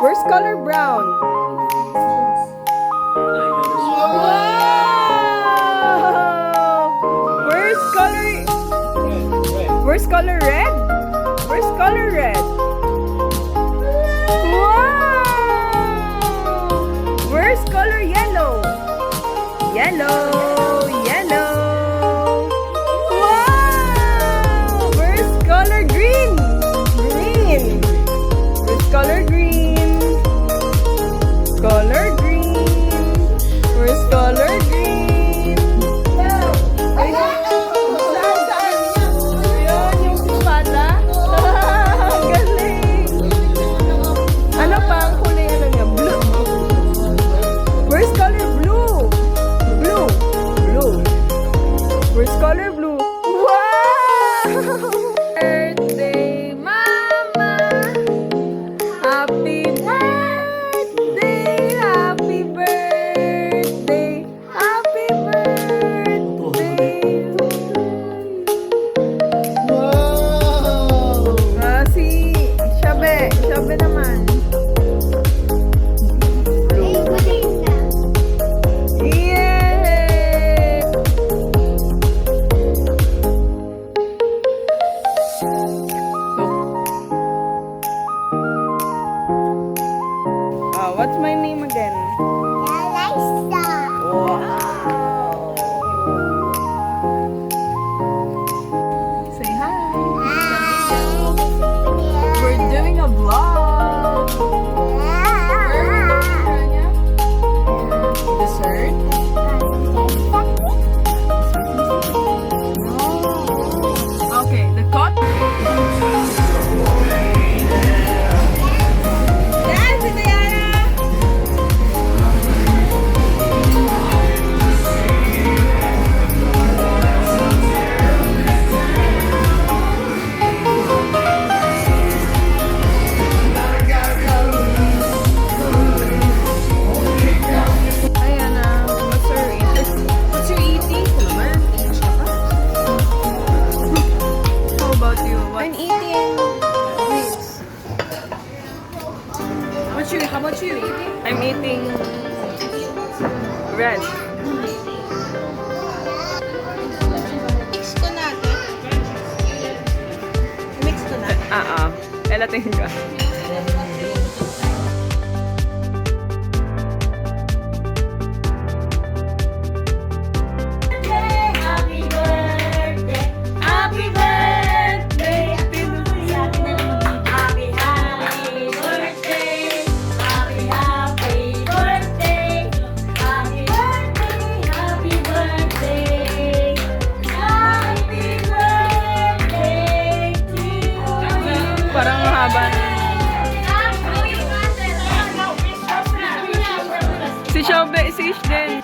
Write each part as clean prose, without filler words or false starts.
First color brown. Wow! First color. First color red. First color red. Wow! First color yellow. Yellow. Yellow. Wow! First color green. Green. First color green. Color green. Where's color green? Ay, saan? Yun, yung espada. Galing. Ano pa ang kulay ano niya? Blue. Where's color blue? Blue. Blue. Where's color blue? Wow! Birthday, Mama! Happy birthday! Happy birthday! Happy birthday! Wow! Si Shabe. Shabe naman. Yay! What's my name again? Wow! Say hi! We're doing a vlog! Dessert? Okay, the cut. Dance, Diana! Ayan na. What's your eating? How about you? I'm eating grapes. How about you? I'm eating red. Mix ko natin. Mix ko natin. Ela tingga. Happy birthday! Happy birthday! Happy birthday! Happy birthday! Happy birthday! Happy birthday! Happy birthday! Happy birthday to you! Parang mahaba na. Si Shobe, si Ish din.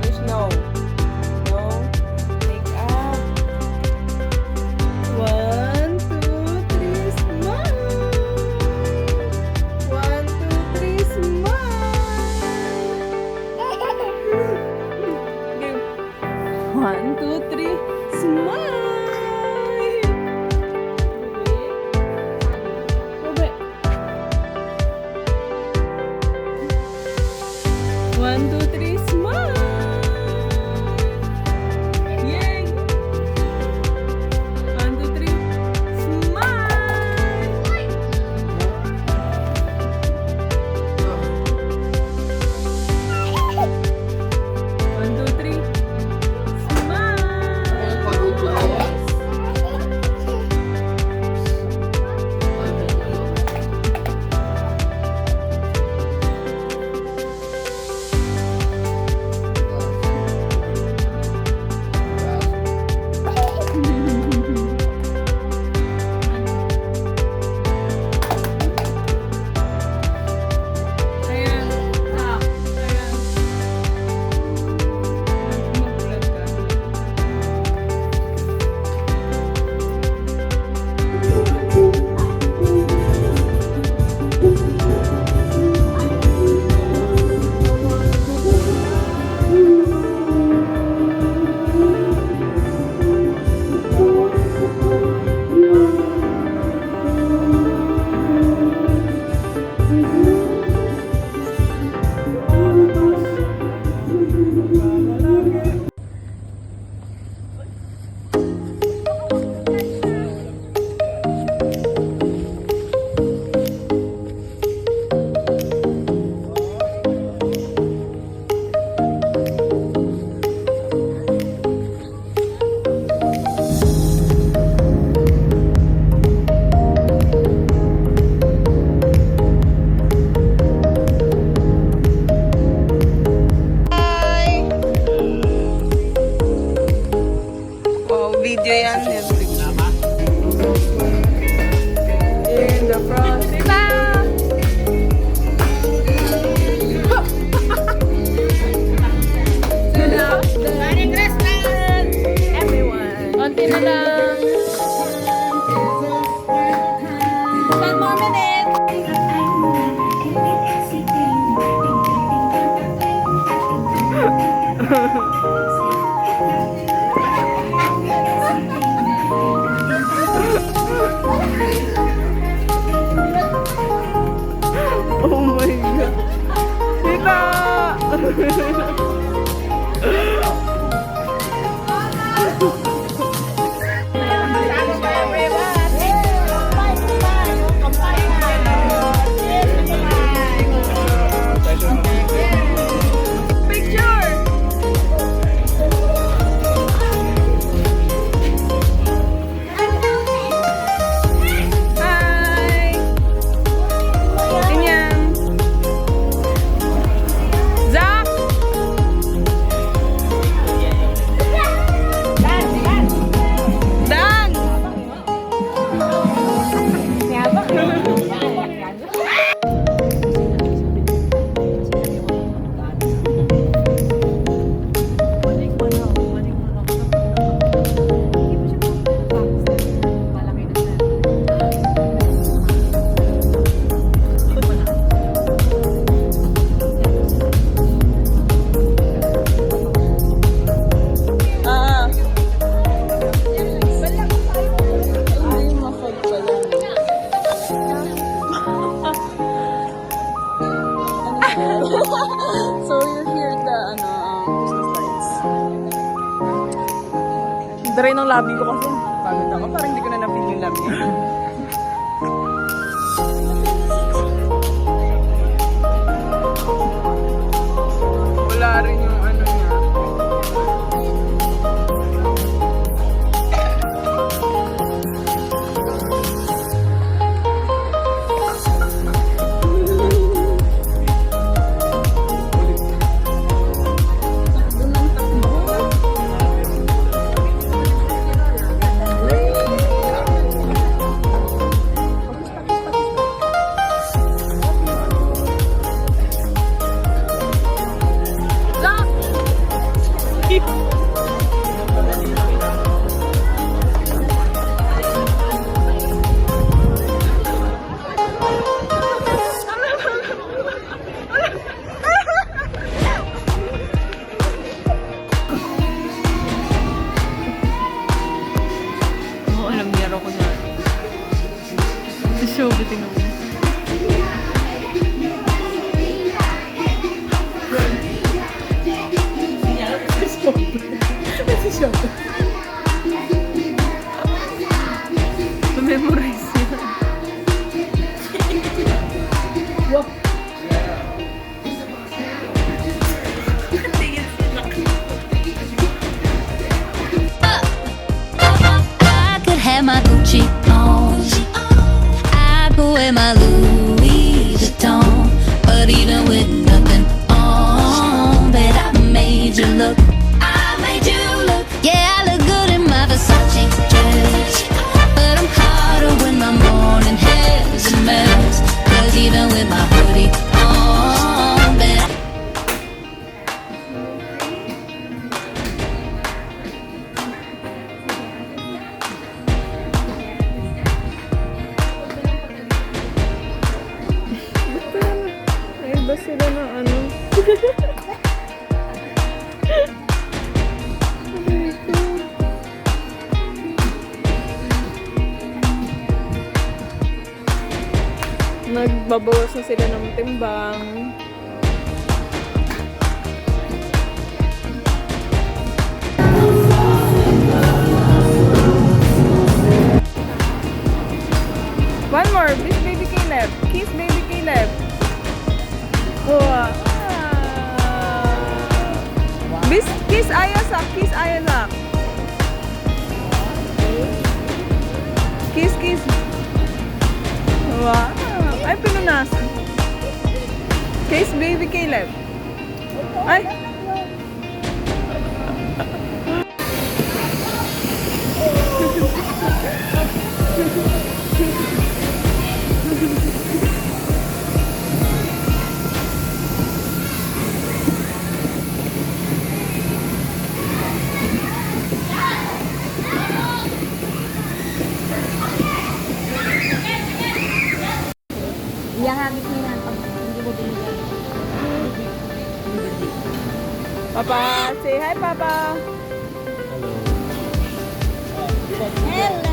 Ish, no. No. Make up. 1, 2, 3, smile. 1, 2, 3, smile. Game. 1, 2, 3, smile. Ube. 1, 2, 3, smile. Yay. 1, 2, 3, smile. 1, 2, 3, smile. Video yan. In the front. Diba? Merry Christmas! Everyone. Konti na lang. 10 more minutes. Oh my God. Tita! Picture! Hi! Ganyan. Zach! Dan! Ah. Hindi mafog pala. So you're here at the Christmas lights. Dry ng labi ko kasi. Pagod ako. Parang hindi ko na na-feel yung labi. Wala rin yung ano niya. Oo, alam niya ko na. Sa show, bitin ako. Memorize niya. I could have my Gucci on. I could wear my Louis Vuitton. But even with nothing on, bet I made you look. I made you look. Yeah, I look good in my Versace dress. But I'm hotter when my morning hair's a mess. 'Cause even with my hoodie on, bet I Ay, ba sila na ano? Nagbabawas na sila ng timbang. One more. Kiss baby Caleb. Kiss baby Caleb. Wow. Kiss Ayasak. Kiss Ayasak. Kiss, kiss. Wow. Ay, pinunasan. Kiss baby Caleb. Ay. Iyahagis mo yan pag hindi mo binigyan. Papa, say hi, Papa. Hello. Hello!